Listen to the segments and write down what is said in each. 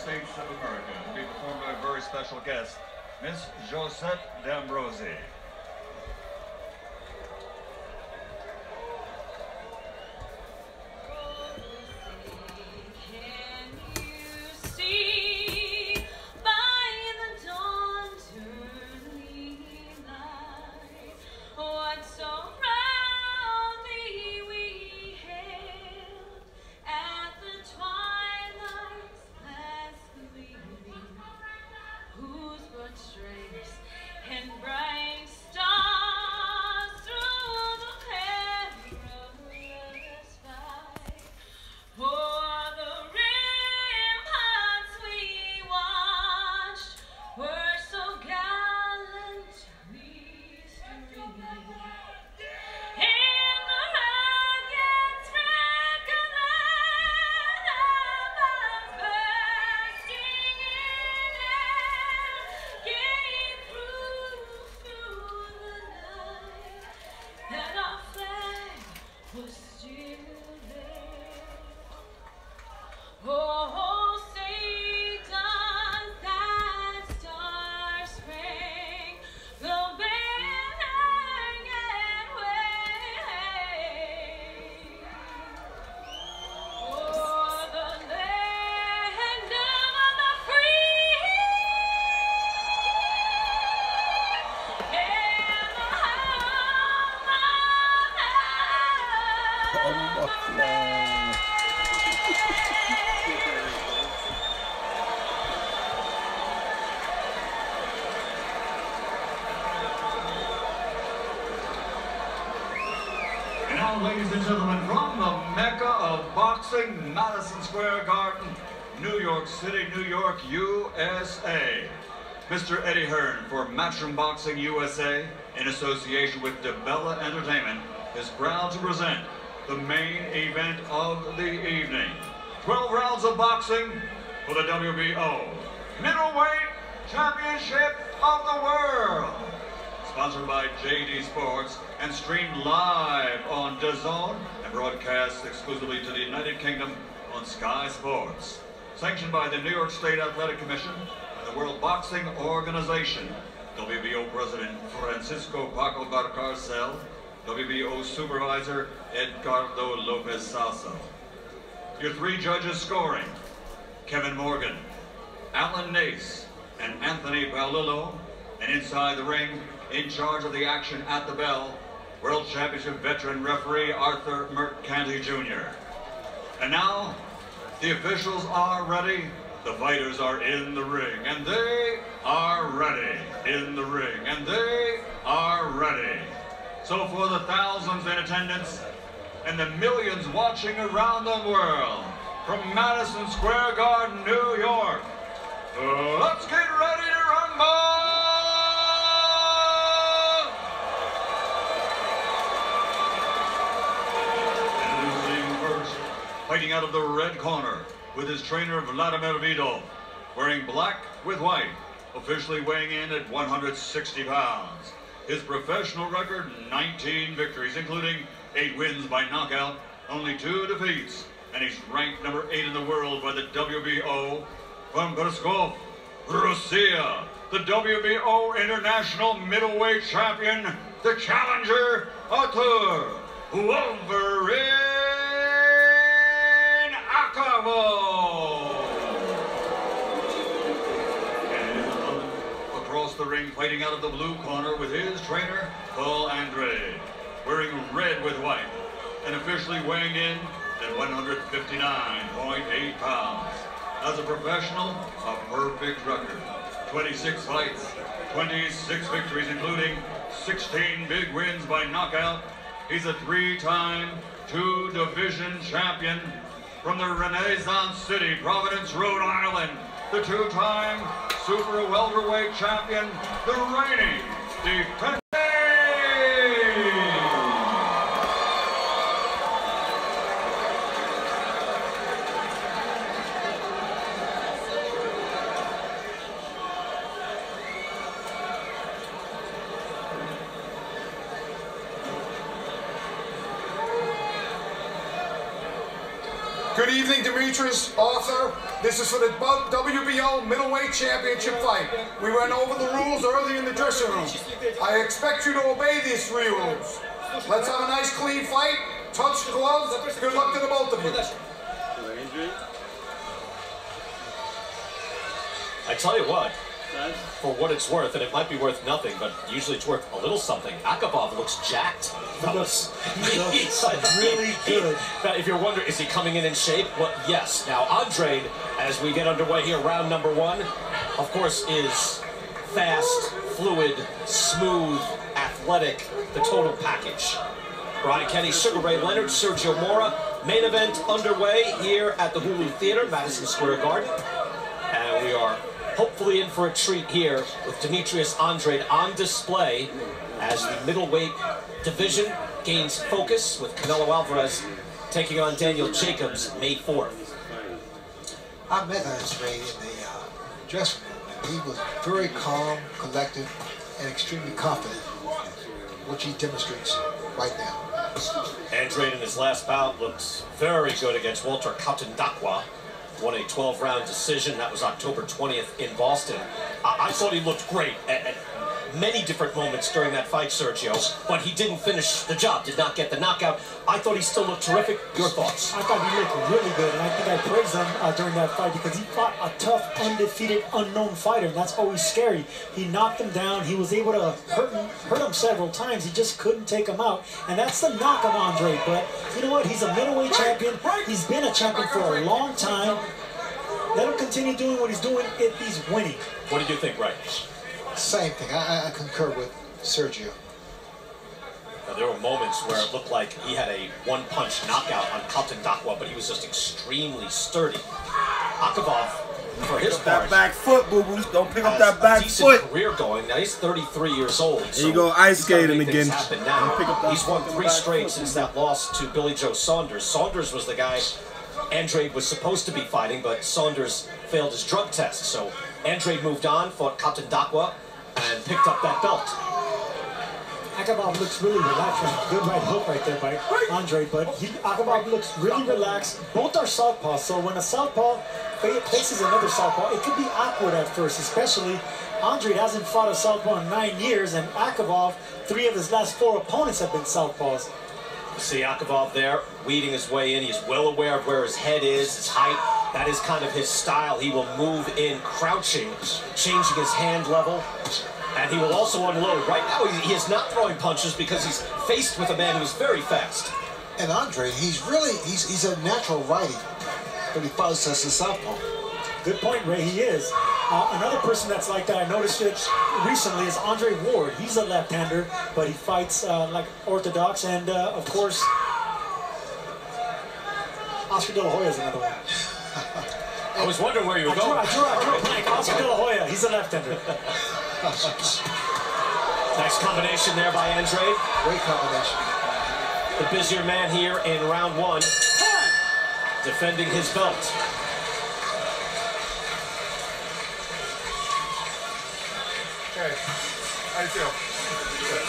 States of America to be performed by a very special guest, Miss Josette D'Ambrosi. Ladies and gentlemen, from the Mecca of boxing, Madison Square Garden, New York City, New York, USA, Mr. Eddie Hearn for Matchroom Boxing USA, in association with DeBella Entertainment, is proud to present the main event of the evening. 12 rounds of boxing for the WBO Middleweight Championship of the World. Sponsored by JD Sports and streamed live on DAZN and broadcast exclusively to the United Kingdom on Sky Sports. Sanctioned by the New York State Athletic Commission and the World Boxing Organization. WBO President Francisco Paco Barcarcel, WBO Supervisor Edgardo Lopez Sasso. Your three judges scoring: Kevin Morgan, Alan Nace, and Anthony Paolillo. And inside the ring, in charge of the action at the bell, World Championship veteran referee Arthur Mercanti Jr. And now, the officials are ready, the fighters are in the ring, and they are ready in the ring, and they are ready. So for the thousands in attendance and the millions watching around the world, from Madison Square Garden, New York, let's get ready to rumble! Fighting out of the red corner with his trainer Vladimir Vidal, wearing black with white, officially weighing in at 160 pounds. His professional record, 19 victories, including 8 wins by knockout, only 2 defeats, and he's ranked number 8 in the world by the WBO. From Pskov, Russia, the WBO International Middleweight Champion, the challenger, ARTURO AKAVOV. And across the ring, fighting out of the blue corner with his trainer, ANDRADE, wearing red with white, and officially weighing in at 159.8 pounds. As a professional, a perfect record. 26 fights, 26 victories, including 16 big wins by knockout. He's a 3-time, 2-division champion from the Renaissance City, Providence, Rhode Island. The 2-time super welterweight champion, the reigning defending. Good evening, Demetrius, Arthur. This is for the WBO middleweight championship fight. We went over the rules early in the dressing room. I expect you to obey these 3 rules. Let's have a nice clean fight. Touch gloves. Good luck to the both of you. I tell you what, for what it's worth, and it might be worth nothing, but usually it's worth a little something, AKAVOV looks jacked. He looks really good. If you're wondering, is he coming in shape? Well, yes. Now, ANDRADE, as we get underway here, round number 1, of course, is fast, fluid, smooth, athletic, the total package. Brian Kenny, Sugar Ray Leonard, Sergio Mora, main event underway here at the Hulu Theater, Madison Square Garden. And we are hopefully in for a treat here with Demetrius Andrade on display as the middleweight division gains focus with Canelo Alvarez taking on Daniel Jacobs May 4th. I met Andrade in the dressing room, and he was very calm, collected, and extremely confident, which he demonstrates right now. Andrade in his last bout looks very good against Walter Katundakwa. Won a 12-round decision. That was October 20th in Boston. I thought he looked great at many different moments during that fight, Sergio, but he didn't finish the job, did not get the knockout. I thought he still looked terrific. Your thoughts? I thought he looked really good, and I think I praised him during that fight because he fought a tough, undefeated, unknown fighter, and that's always scary. He knocked him down. He was able to hurt him several times. He just couldn't take him out, and that's the knock of Andrade. But you know what? He's a middleweight champion. He's been a champion for a long time. Let him continue doing what he's doing if he's winning. What did you think, Ray? Same thing. I concur with Sergio. Now, there were moments where it looked like he had a one-punch knockout on Katundakwa, but he was just extremely sturdy. AKAVOV, for his part, that back foot, boo-boo. Don't pick up that back foot. Career going. Now he's 33 years old. There you go, ice skating again. Now. He's won 3 straight since that loss to Billy Joe Saunders. Saunders was the guy Andrade was supposed to be fighting, but Saunders failed his drug test. So Andrade moved on, fought Katundakwa, and picked up that belt. AKAVOV looks really relaxed. Good right hook right there by Andrade, but AKAVOV looks really relaxed. Both are southpaws, so when a southpaw faces another southpaw, it could be awkward at first, especially Andrade hasn't fought a southpaw in 9 years, and AKAVOV, 3 of his last 4 opponents have been southpaws. See AKAVOV there, weeding his way in. He's well aware of where his head is, his height. That is kind of his style. He will move in crouching, changing his hand level. And he will also unload. Right now, he is not throwing punches because he's faced with a man who's very fast. And Andrade, he's a natural righty, but he fights as a southpaw. Good point, Ray. He is. Another person that's like that, I noticed it recently, is Andre Ward. He's a left-hander, but he fights like orthodox. And, of course, Oscar De La Hoya is another one. I was wondering where you were going. I drew a blank. Oscar De La Hoya, he's a left-hander. Nice combination there by Andrade. Great combination. The busier man here in round 1, defending his belt. Okay, how you feel? Good.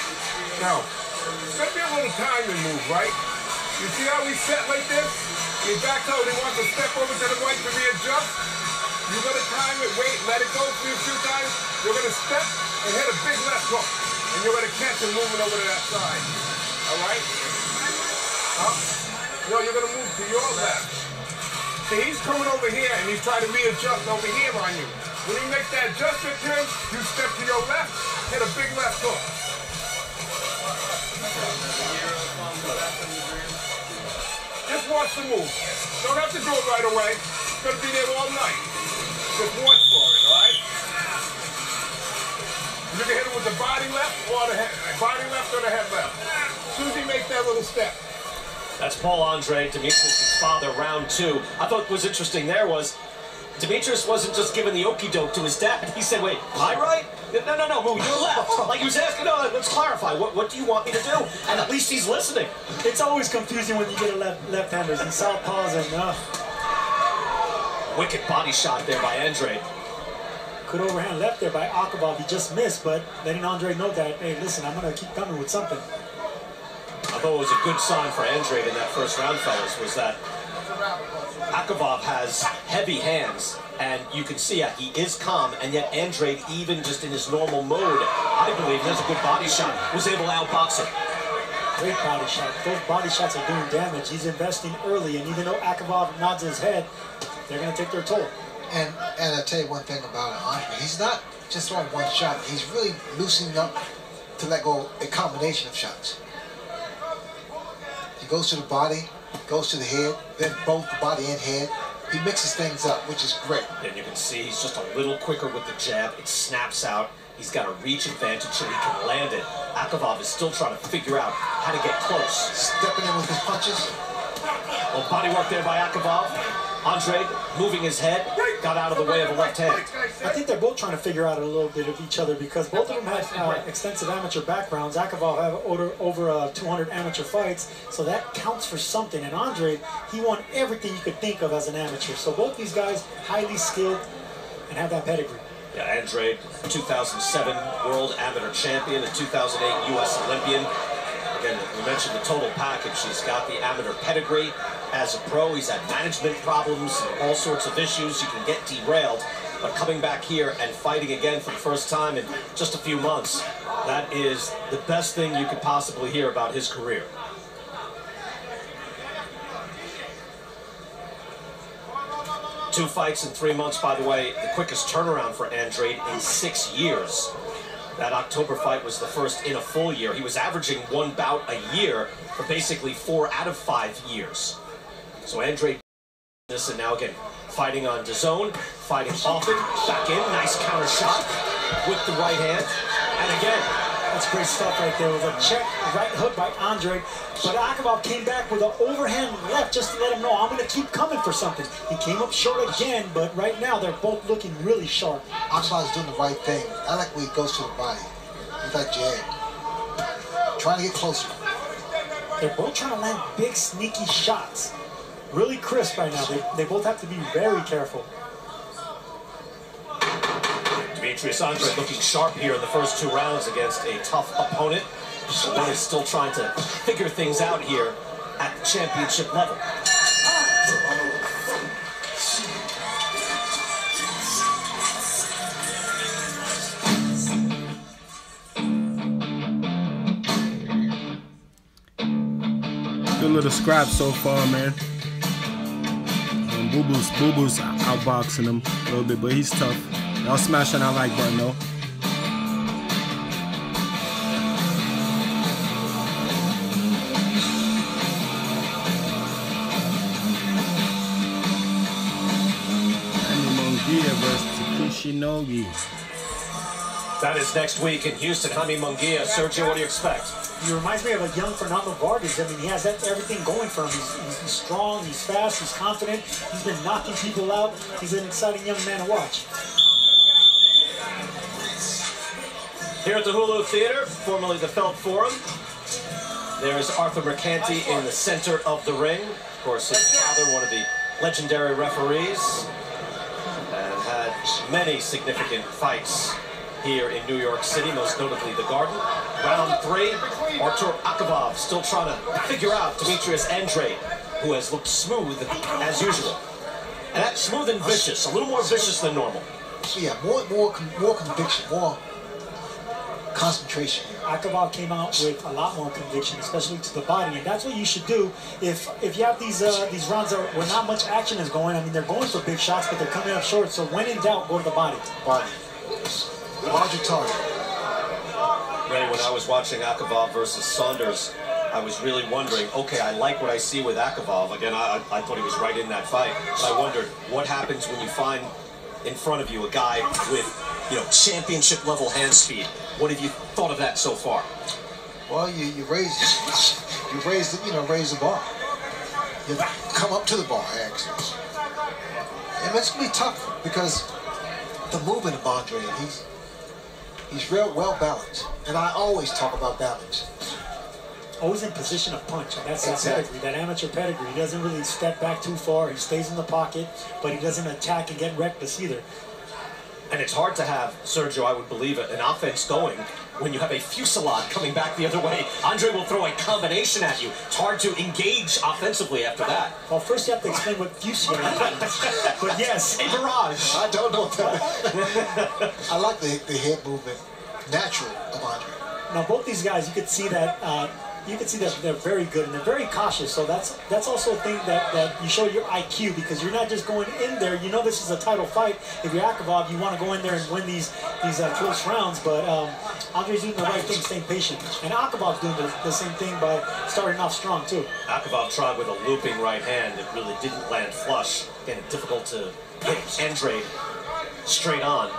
Now, it's gonna be a little timing move, right? You see how we set like this? Your back toe, they want to step over to the right to readjust. You're gonna time it, wait, let it go for a few times. You're gonna step and hit a big left hook. And you're gonna catch him moving over to that side. All right? No, you're gonna move to your left. See, he's coming over here and he's trying to readjust over here on you. When you make that adjustment turn, you step to your left, hit a big left hook. Just watch the move. Don't have to do it right away. It's gonna be there all night. Just watch for it, all right? You can hit it with the body left or the head, body left or the head left. As soon as he makes that little step. That's Paul Andrade, Demetrius' father, round 2. I thought what was interesting there was Demetrius wasn't just giving the okie doke to his dad. He said, wait, my right? No, move your left. Like he was asking, no, let's clarify. What do you want me to do? And at least he's listening. It's always confusing when you get a left-handers and southpaws and wicked body shot there by Andrade. Good overhand left there by AKAVOV. He just missed, but letting Andrade know that, hey, listen, I'm going to keep coming with something. I thought it was a good sign for Andrade in that first round, fellas, was that Akavov has heavy hands, and you can see he is calm, and yet Andrade, even just in his normal mode, I believe that's a good body shot, was able to outbox him. Great body shot. Those body shots are doing damage. He's investing early, and even though Akavov nods his head, they're going to take their toll. And I'll tell you one thing about Andre. He's not just throwing one shot. He's really loosening up to let go a combination of shots. He goes to the body, goes to the head, then both the body and head. He mixes things up, which is great. And you can see he's just a little quicker with the jab. It snaps out. He's got a reach advantage so he can land it. Akavov is still trying to figure out how to get close. Stepping in with his punches. Well, body work there by Akavov. Andrade moving his head, got out of the way of a left hand. I think they're both trying to figure out a little bit of each other because both of them have extensive amateur backgrounds. Akavov have over 200 amateur fights, so that counts for something. And Andrade, he won everything you could think of as an amateur. So both these guys, highly skilled and have that pedigree. Yeah, Andrade, 2007 World Amateur Champion and 2008 U.S. Olympian. Again, we mentioned the total package. He's got the amateur pedigree. As a pro, he's had management problems, all sorts of issues. You can get derailed. But coming back here and fighting again for the first time in just a few months, that is the best thing you could possibly hear about his career. Two fights in 3 months, by the way, the quickest turnaround for Andrade in 6 years. That October fight was the first in a full year. He was averaging one bout a year for basically 4 out of 5 years. So Andrade this, and now again, fighting on DAZN, fighting often, back in, nice counter shot with the right hand, and again. That's great stuff right there. It was a check right hook by Andrade, but Akavov came back with an overhand left just to let him know, I'm going to keep coming for something. He came up short again, but right now they're both looking really sharp. Akavov's doing the right thing. I like when he goes to the body. He's like jab. Trying to get closer. They're both trying to land big, sneaky shots. Really crisp right now. They both have to be very careful. DEMETRIUS Andrade looking sharp here in the first 2 rounds against a tough opponent. One is still trying to figure things out here at the championship level. Good little scrap so far, man. Boo Boo's outboxing him a little bit, but he's tough. Y'all smash on that like button though. That is next week in Houston. Jaime Munguia. Sergio, what do you expect? He reminds me of a young Fernando Vargas. I mean, he has everything going for him. He's strong, he's fast, he's confident. He's been knocking people out. He's an exciting young man to watch. Here at the Hulu Theater, formerly the Felt Forum, there's Arthur Mercanti in the center of the ring. Of course, his father, one of the legendary referees, and had many significant fights here in New York City, most notably the Garden. Round 3, Arturo Akavov still trying to figure out DEMETRIUS Andrade, who has looked smooth as usual. And that's smooth and vicious, a little more vicious than normal. Yeah, more conviction, more concentration. Akavov came out with a lot more conviction, especially to the body, and that's what you should do if you have these rounds where not much action is going. I mean, they're going for big shots, but they're coming up short. So when in doubt, go to the body. Body. Larger target. Ray, when I was watching Akavov versus Saunders, I was really wondering, okay, I like what I see with Akavov. Again, I thought he was right in that fight. But I wondered, what happens when you find in front of you a guy with, championship level hand speed? What have you thought of that so far? Well, you raise the bar. You come up to the bar, actually. And it's gonna be tough because the movement of Andrade, he's real well balanced, and I always talk about balance. Always in position of punch, and that's Exactly. that pedigree, that amateur pedigree. He doesn't really step back too far. He stays in the pocket, but he doesn't attack and get reckless either. And it's hard to have, Sergio, I would believe, an offense going when you have a fusillade coming back the other way. Andre will throw a combination at you. It's hard to engage offensively after that. Well, first you have to explain what fusillade is. But yes. A barrage. I don't know that. I like the head movement, natural of Andre. Now, both these guys, you could see that they're very good and they're very cautious. So that's also a thing that you show your IQ, because you're not just going in there. You know this is a title fight. If you're Akavov, you want to go in there and win these close rounds. But Andre's doing the right thing, staying patient, and Akavov's doing the same thing by starting off strong too. Akavov tried with a looping right hand. It really didn't land flush. Again, difficult to hit Andrade straight on.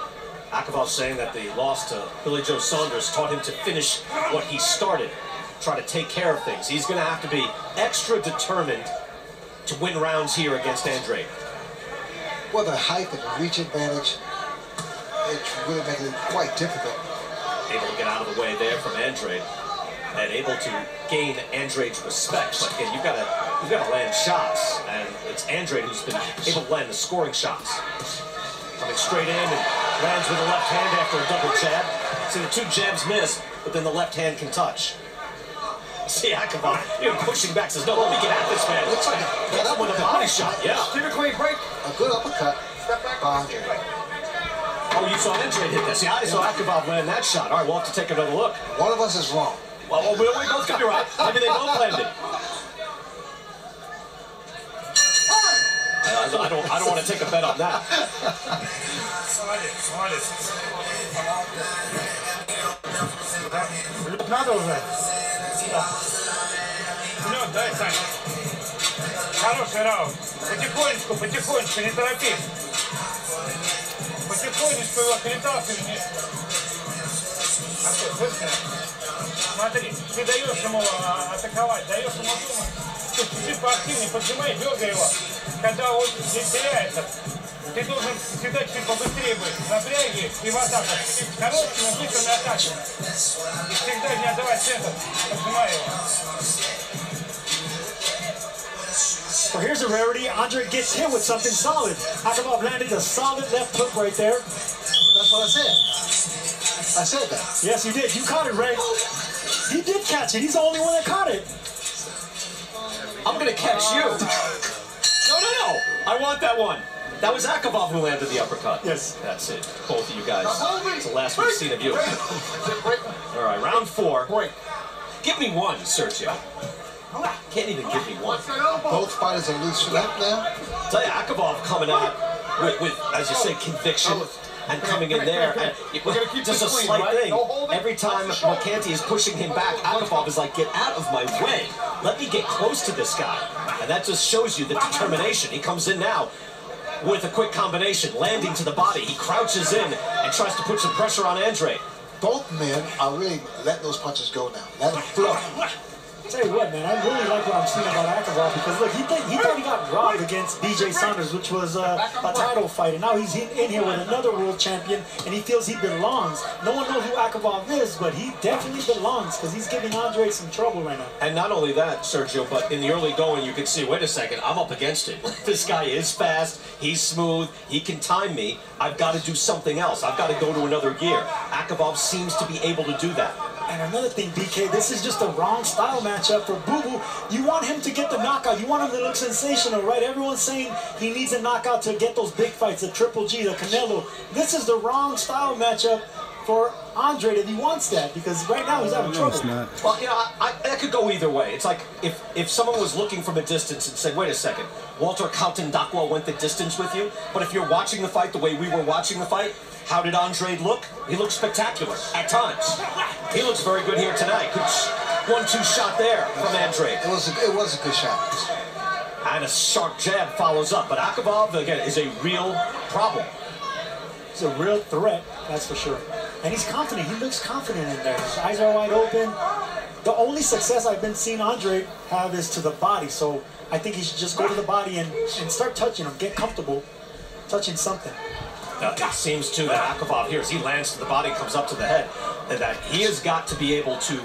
Akavov saying that the loss to Billy Joe Saunders taught him to finish what he started. Try to take care of things. He's going to have to be extra determined to win rounds here against Andrade. Well, the height and the reach advantage, it's really making it quite difficult. Able to get out of the way there from Andrade, and able to gain Andrade's respect. But again, you've got to land shots, and it's Andrade who's been able to land the scoring shots. Coming straight in and lands with the left hand after a double jab. See, the two jabs miss, but then the left hand can touch. See Akavov, pushing back, says, no, let me get at this man. Looks like that with a body shot, yeah. Keep it clean, break. A good uppercut. Step back. Andre. Oh, you saw Andrade hit that. See, I saw Akavov land that shot. All right, we'll have to take another look. One of us is wrong. Well, we both could be right. Maybe they both landed. I don't want to take a bet on that. Надо уже. Ну, дай, Саня. Хороший раунд. Потихонечку, потихонечку, не торопись. Потихонечку его переталкивай вниз. Слышно? Смотри, ты даешь ему атаковать, даешь ему думать. Ты чуть-чуть поактивнее, поджимай, дергай его. Когда он теряется, ты должен всегда чуть побыстрее быть. Напряги и в атаку. Короткими, быстрыми атаками. И всегда не отдавай центр. Поджимай его. Well, here's a rarity. Andre gets hit with something solid. Akavov landed a solid left hook right there. That's what I said. I said that. Yes, you did. You caught it, Ray. He did catch it. He's the only one that caught it. I'm going to catch you. No. I want that one. That was Akavov who landed the uppercut. Yes. That's it. Both of you guys. It's the last we've seen of you. All right, round 4. Give me one, Sergio. Can't even give me one. Both fighters are loose for that now. Tell you, Akavov coming out with, as you say, conviction, and coming in there. And just a slight thing. Every time McCanty is pushing him back, Akavov is like, get out of my way. Let me get close to this guy. And that just shows you the determination. He comes in now with a quick combination, landing to the body. He crouches in and tries to put some pressure on Andrade. Both men are really letting those punches go now. Let them flow. Tell you what, man, I really like what I'm seeing about Akavov, because look, he thought he got robbed against BJ Saunders, which was a title fight, and now he's in here with another world champion, and he feels he belongs. No one knows who Akavov is, but he definitely belongs, because he's giving Andre some trouble right now. And not only that, Sergio, but in the early going, you could see, wait a second, I'm up against it. This guy is fast, he's smooth, he can time me. I've got to do something else. I've got to go to another gear. Akavov seems to be able to do that. And another thing, BK, this is just the wrong style matchup for Boo Boo. You want him to get the knockout. You want him to look sensational, right? Everyone's saying he needs a knockout to get those big fights, the Triple G, the Canelo. This is the wrong style matchup for Andrade if he wants that, because right now he's having trouble. Well, you know, that could go either way. It's like if someone was looking from a distance and said, wait a second, Walter Kaltendakwa went the distance with you, but if you're watching the fight the way we were watching the fight, how did Andrade look? He looked spectacular at times. He looks very good here tonight. Good 1-2 shot there from Andrade. It was a good shot. And a sharp jab follows up. But Akavov, again, is a real problem. He's a real threat, that's for sure. And he's confident. He looks confident in there. His eyes are wide open. The only success I've been seeing Andrade have is to the body. So I think he should just go to the body and start touching him. Get comfortable touching something. It seems too that Akavov here, as he lands to the body, comes up to the head, that he has got to be able to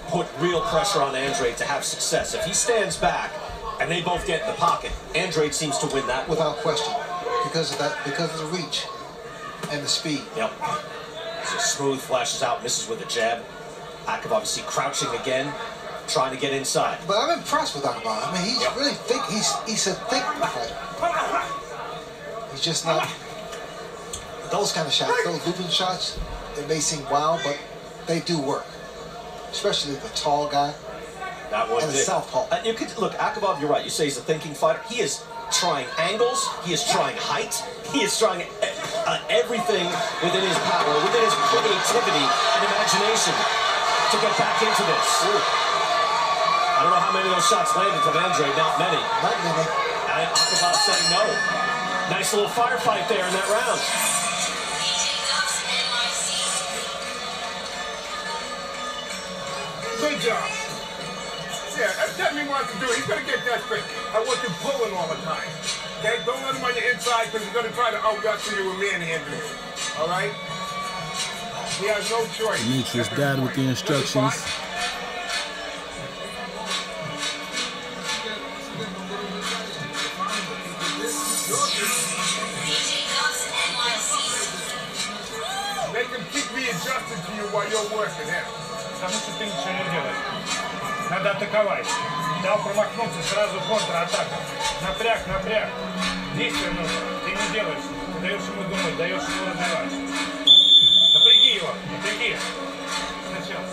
put real pressure on Andrade to have success. If he stands back and they both get in the pocket, Andrade seems to win that without question, because of the reach. and the speed. Yep. So smooth, flashes out, misses with a jab. Akavov obviously crouching again, trying to get inside. But I'm impressed with Akavov. I mean, he's really thick. He's a thick fighter. He's just not those kind of shots, those looping shots. They may seem wild, but they do work. Especially the tall guy. That one and the southpaw. You could look, Akavov. You're right. You say he's a thinking fighter. He is trying angles. He is trying height. He is trying everything within his power, within his creativity and imagination to get back into this. I don't know how many of those shots landed from Andrade. Not many. Not many. And Akavov saying no. Nice little firefight there in that round. Good job. Yeah, every time he wants to do it, he's going to get desperate. I want you pulling all the time. Okay? Don't let him on your inside because he's going to try to out-wrestle you with manhandling you. All right? He has no choice. DEMETRIUS dad with the instructions. Make him keep readjusting to you while you're working him. Потому что ты ничего не делаешь. Надо атаковать. Дал промахнуться, сразу контратака. Напряг, напряг. Действие нужно. Ты не делаешь. Ты даешь ему думать, даешь ему развивать. Напряги его, напряги. Сначала.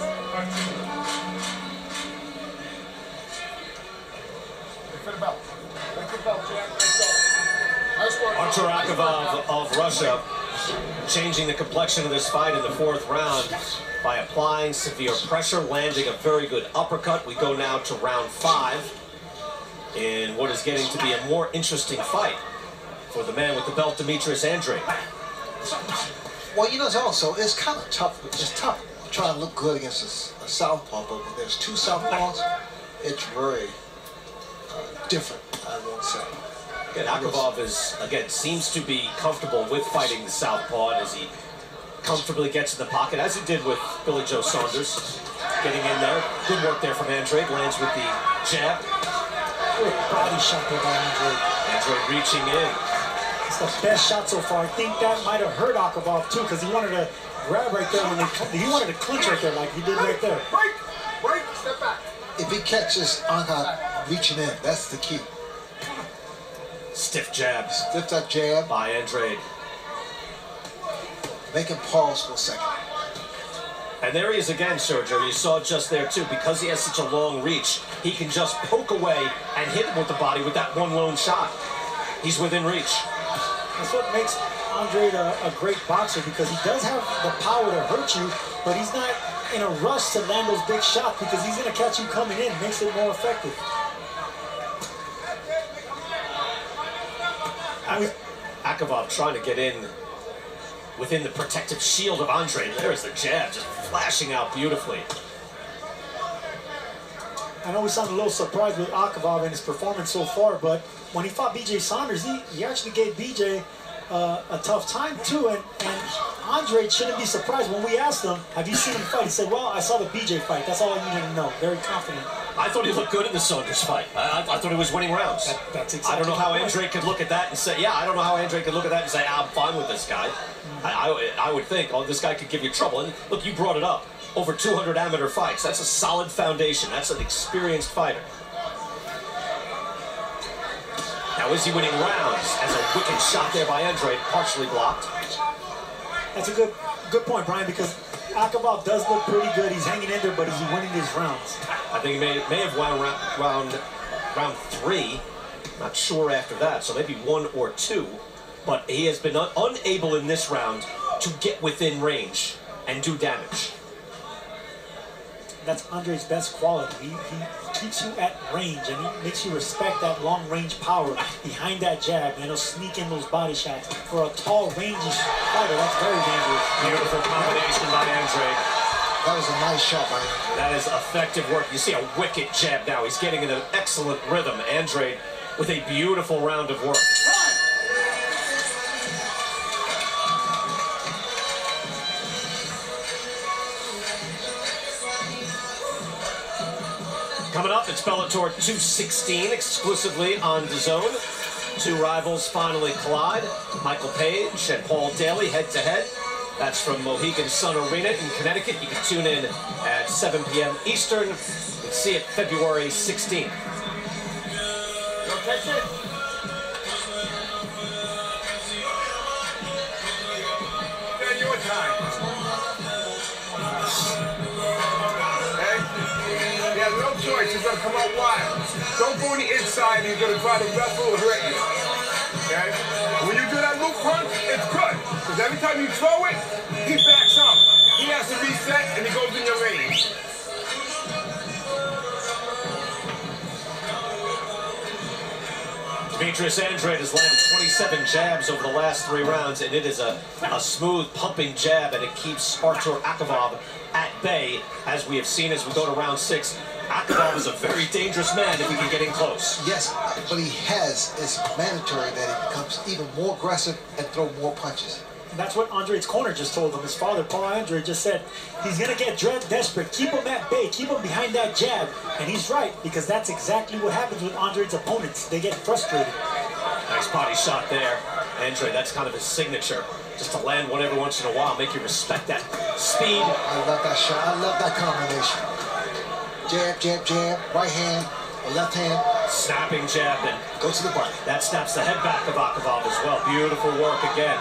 Arturo Akavov of Russia changing the complexion of this fight in the 4th round by applying severe pressure, landing a very good uppercut. We go now to round 5 in what is getting to be a more interesting fight for the man with the belt, DEMETRIUS Andrade. Well, you know, it's kind of tough. It's tough to try and look good against a southpaw, but when there's 2 southpaws, it's very different, I won't say. Again, Akavov seems to be comfortable with fighting the southpaw, and as he comfortably gets in the pocket, as he did with Billy Joe Saunders, getting in there. Good work there from Andrade, lands with the jab. Good body shot there by Andrade. Andrade reaching in. It's the best shot so far. I think that might have hurt Akavov too, because he wanted to grab right there when he wanted to clinch right there, like he did right there. Break, step back. If he catches Akavov reaching in, that's the key. Stiff jab. Stiff that jab by Andrade. Make him pause for a second. And there he is again, Sergio. You saw it just there too. Because he has such a long reach, he can just poke away and hit him with the body with that one lone shot. He's within reach. That's what makes Andrade a great boxer, because he does have the power to hurt you, but he's not in a rush to land those big shots because he's going to catch you coming in. Makes it more effective. Akavov trying to get in within the protective shield of Andrade. There's the jab, just flashing out beautifully. I know we sound a little surprised with Akavov and his performance so far, but when he fought BJ Saunders, he actually gave BJ a tough time too, and Andrade shouldn't be surprised. When we asked him, have you seen him fight? He said, well, I saw the BJ fight. That's all I needed to know. Very confident. I thought he looked good in the Saunders fight. I thought he was winning rounds. That's exactly. I don't know how Andrade could look at that and say, I don't know how Andrade could look at that and say, I'm fine with this guy. I would think, oh, this guy could give you trouble. And look, you brought it up. Over 200 amateur fights. That's a solid foundation. That's an experienced fighter. Now, is he winning rounds? As a wicked shot there by Andrade, partially blocked. That's a good point, Brian, because Akavov does look pretty good. He's hanging in there, but is he winning his rounds? I think he may have won round 3. Not sure after that, so maybe 1 or 2. But he has been unable in this round to get within range and do damage. That's Andrade's best quality. He keeps you at range, and he makes you respect that long-range power behind that jab, and he'll sneak in those body shots. For a tall, rangy fighter, that's very dangerous. Beautiful combination by Andrade. That was a nice shot by Andrade. That is effective work. You see a wicked jab now. He's getting in an excellent rhythm. Andrade with a beautiful round of work. Coming up, it's Bellator 216 exclusively on DAZN. Two rivals finally collide. Michael Page and Paul Daly head-to-head. That's from Mohegan Sun Arena in Connecticut. You can tune in at 7 p.m. Eastern. You can see it February 16th. Don't catch it. Then your time. Okay? He has no choice. He's going to come out wild. Don't go on the inside and he's going to try to wrestle or hurt you. Okay? When you do that loop punch, it's good. Because every time you throw it, he backs up. He has to reset and he goes in your range. DEMETRIUS Andrade has landed 27 jabs over the last 3 rounds, and it is a smooth, pumping jab, and it keeps ARTURO AKAVOV at bay, as we have seen as we go to round 6. AKAVOV is a very dangerous man if he can get in close. Yes, but it's mandatory that he becomes even more aggressive and throw more punches. And that's what Andrade's corner just told him. His father, Paul Andrade, just said he's going to get desperate. Keep him at bay. Keep him behind that jab. And he's right, because that's exactly what happens with Andrade's opponents. They get frustrated. Nice body shot there. Andrade, that's kind of his signature. Just to land one every once in a while, make you respect that speed. I love that shot. I love that combination. Jab, jab, jab, right hand, or left hand. Snapping jab, and go to the body. That snaps the head back of AKAVOV as well. Beautiful work again.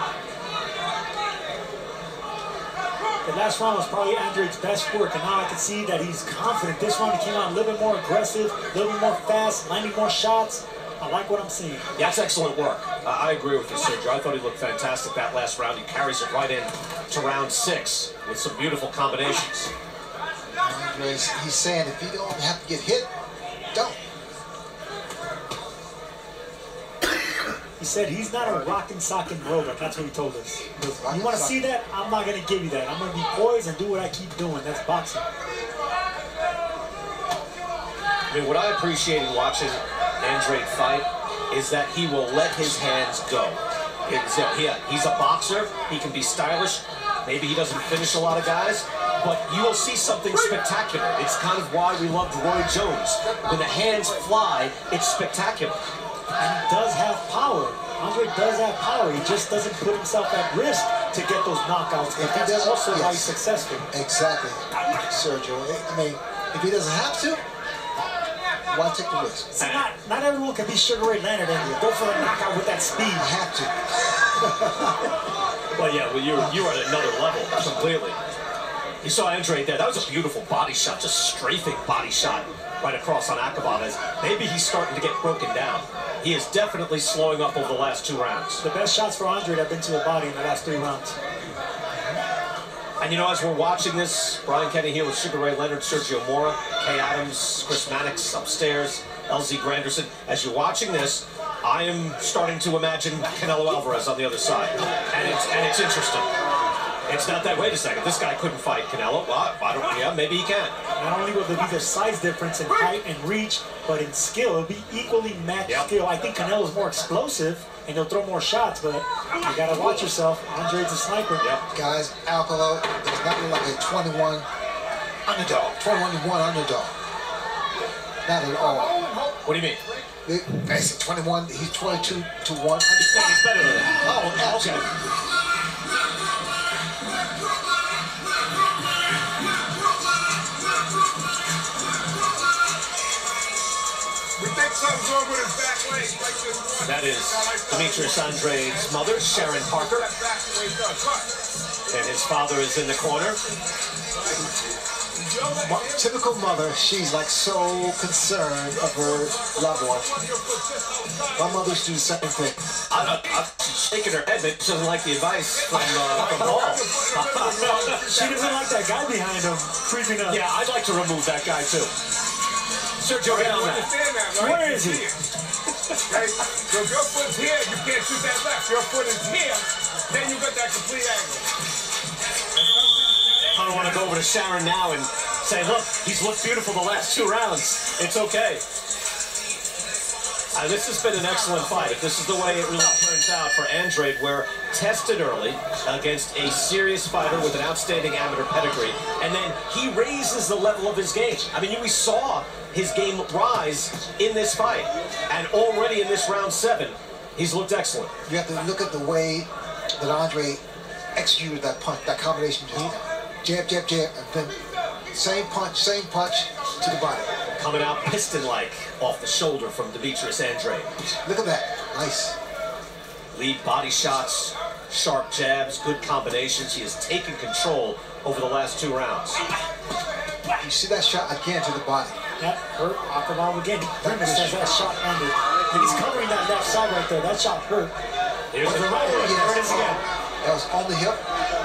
The last round was probably Andrade's best work, and now I can see that he's confident. This round he came out a little bit more aggressive, a little bit more fast, landing more shots. I like what I'm seeing. Yeah, that's excellent work. I agree with you, Sergio. I thought he looked fantastic that last round. He carries it right in to round 6 with some beautiful combinations. He's saying if you don't have to get hit, don't. He said he's not a rockin' sockin' robot. That's what he told us. You want to see that? I'm not going to give you that. I'm going to be poised and do what I keep doing. That's boxing. I mean, what I appreciate in watching Andrade fight is that he will let his hands go. He's a boxer. He can be stylish. Maybe he doesn't finish a lot of guys, but you will see something spectacular. It's kind of why we loved Roy Jones. When the hands fly, it's spectacular. And he does have power. Andrade does have power. He just doesn't put himself at risk to get those knockouts. But that's also why he's successful. Exactly, Sergio. I mean, if he doesn't have to, why take the risk? See, not everyone can be Sugar Ray Leonard and go for a knockout with that speed. I have to. Well, yeah, well, you are at another level completely. You saw Andrade there. That was a beautiful body shot, just strafing body shot right across on AKAVOV. As maybe he's starting to get broken down. He is definitely slowing up over the last 2 rounds. The best shots for Andrade have been to the body in the last 3 rounds. And you know, as we're watching this, Brian Kenny here with Sugar Ray Leonard, Sergio Mora, Kay Adams, Chris Mannix upstairs, LZ Granderson. As you're watching this, I am starting to imagine Canelo Alvarez on the other side. And it's interesting. It's not that, wait a second, this guy couldn't fight Canelo. Well, yeah, maybe he can. Not only will there be the size difference in height and reach, but in skill, it'll be equally matched skill. I think Canelo's more explosive, and he'll throw more shots, but you gotta watch yourself. Andrade's a sniper. Guys, Alcalo is not like a 21 underdog. 21-1 underdog. Not at all. What do you mean? That's 21. He's 22-1. He's better than that. Oh, absolutely. Okay. That is DEMETRIUS Andrade's mother, Sharon Parker. And his father is in the corner. Typical mother, she's like so concerned of her loved one. My mothers do the same thing. I'm shaking her head, but she doesn't like the advice from Paul. She doesn't like that guy behind him creeping up. Yeah, I'd like to remove that guy too. Sergio, get on that. Where is he? Okay, so if your foot's here, you can't shoot that left. Your foot is here, then you got that complete angle. I don't want to go over to Sharon now and say, look, he's looked beautiful the last 2 rounds. It's okay. This has been an excellent fight. If this is the way it really turns out for Andrade, we're tested early against a serious fighter with an outstanding amateur pedigree, and then he raises the level of his game. I mean, we saw his game rise in this fight, and already in this round 7, He's looked excellent. You have to look at the way that Andre executed that punch, that combination just now. Jab, jab, jab, and then same punch to the body. Coming out piston-like off the shoulder from DEMETRIUS Andrade. Look at that. Nice. Lead body shots, sharp jabs, good combinations. He has taken control over the last 2 rounds. You see that shot again to the body. That hurt AKAVOV again. Grimace has that shot ended. And he's covering that left side right there. That shot hurt. Here's the right hook. There it is again. That was on the hip.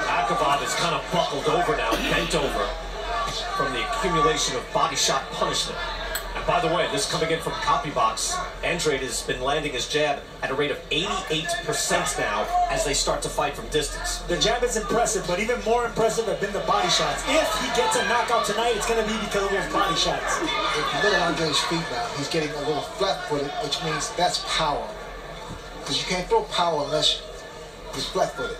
AKAVOV is kind of buckled over now, bent over from the accumulation of body shot punishment. And by the way, this coming in from Copybox, Andrade has been landing his jab at a rate of 88% now as they start to fight from distance. The jab is impressive, but even more impressive have been the body shots. If he gets a knockout tonight, it's going to be because of those body shots. If you look at Andre's feet now, he's getting a little flat-footed, which means that's power. Because you can't throw power unless you're flat-footed.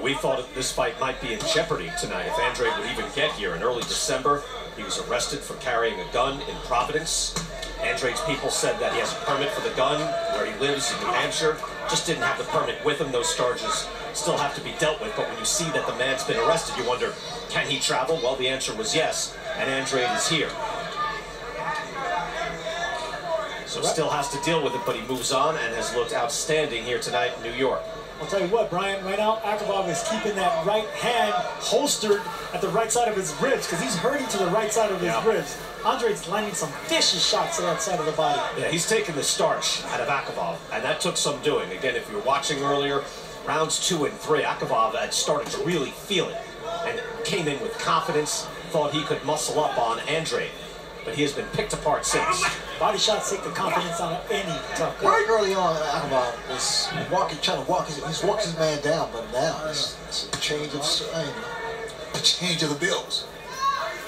We thought that this fight might be in jeopardy tonight if Andrade would even get here. In early December, he was arrested for carrying a gun in Providence. Andrade's people said that he has a permit for the gun where he lives in New Hampshire. Just didn't have the permit with him. Those charges still have to be dealt with. But when you see that the man's been arrested, you wonder, can he travel? Well, the answer was yes, and Andrade is here. So still has to deal with it, but he moves on and has looked outstanding here tonight in New York. I'll tell you what, Brian, right now, AKAVOV is keeping that right hand holstered at the right side of his ribs because he's hurting to the right side of his ribs. Andrade's landing some vicious shots to that side of the body. Yeah, he's taking the starch out of AKAVOV, and that took some doing. Again, if you were watching earlier, rounds 2 and 3, AKAVOV had started to really feel it and came in with confidence, thought he could muscle up on Andrade. But he has been picked apart since. Body shots take the confidence out of any tough guy. Right early on, AKAVOV was trying to walk his man down, but now it's a change of the bills.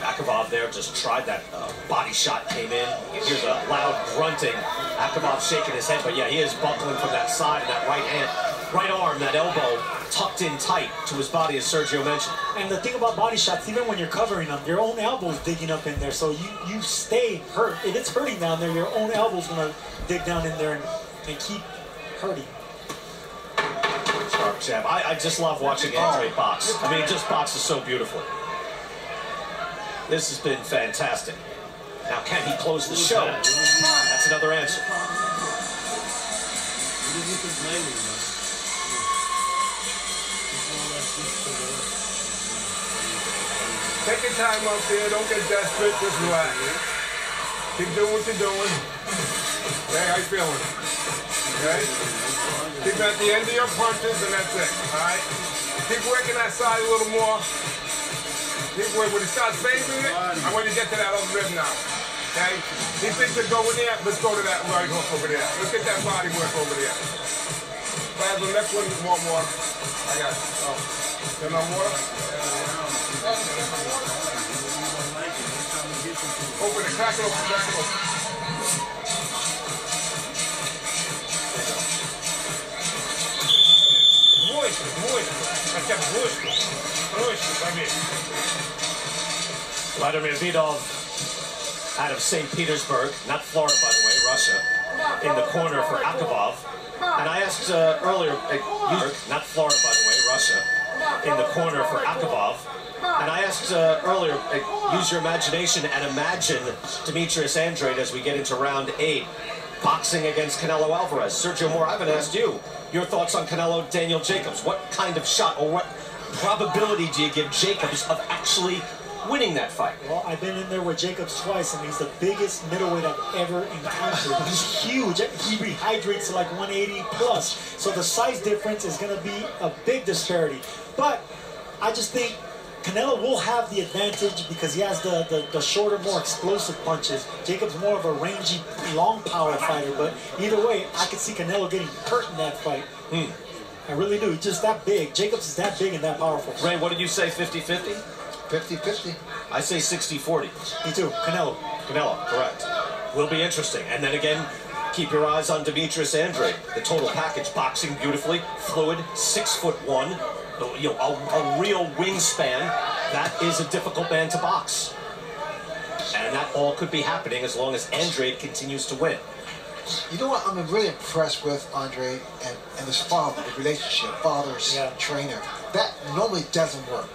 AKAVOV there just tried that body shot, came in. Here's a loud grunting. AKAVOV shaking his head, but yeah, he is buckling from that side and that right hand, right arm, that elbow tucked in tight to his body, as Sergio mentioned. And the thing about body shots, even when you're covering them, your own elbow's digging up in there, so you stay hurt. If it's hurting down there, your own elbow's gonna dig down in there and keep hurting. Sharp jab. I just love watching Andrade box. I mean, he just boxes so beautifully. This has been fantastic. Now, can he close the show? That's another answer. Take your time out there. Don't get desperate. Just relax. Keep doing what you're doing. Okay, how you feeling? Okay? Keep at the end of your punches, and that's it. All right? Keep working that side a little more. Keep working. When he starts favoring it, I want you to get to that other rib now. Okay? He thinks to go in there. Let's go to that right hook over there. Let's get that body work over there. Plasma, next one, more water. I got it. Oh. Got no water? Open it, crack it open, crack it open. Двойка. Хотя бы двойку. Проще, поверь. Vladimir Vidov out of St. Petersburg, not Florida, by the way, Russia, in the corner for AKAVOV. And I asked earlier, not Florida, by the way, Russia, in the corner for AKAVOV. And I asked earlier, use your imagination and imagine DEMETRIUS Andrade as we get into round 8, boxing against Canelo Alvarez. Sergio Moore, I haven't asked you your thoughts on Canelo Daniel Jacobs. What kind of shot or what probability do you give Jacobs of actually winning that fight? Well, I've been in there with Jacobs twice, and he's the biggest middleweight I've ever encountered. He's huge. He rehydrates to like 180 plus. So the size difference is going to be a big disparity. But I just think Canelo will have the advantage because he has the shorter, more explosive punches. Jacobs more of a rangy, long power fighter. But either way, I could see Canelo getting hurt in that fight. I really do. He's just that big. Jacobs is that big and that powerful. Ray, what did you say, 50-50? 50-50. I say 60-40. Me too. Canelo. Canelo, correct. Will be interesting. And then again, keep your eyes on DEMETRIUS Andrade. The total package, boxing beautifully, fluid, 6'1", you know, a real wingspan. That is a difficult man to box. And that all could be happening as long as Andrade continues to win. You know what I'm really impressed with Andrade and his father, the relationship, father-trainer. That normally doesn't work.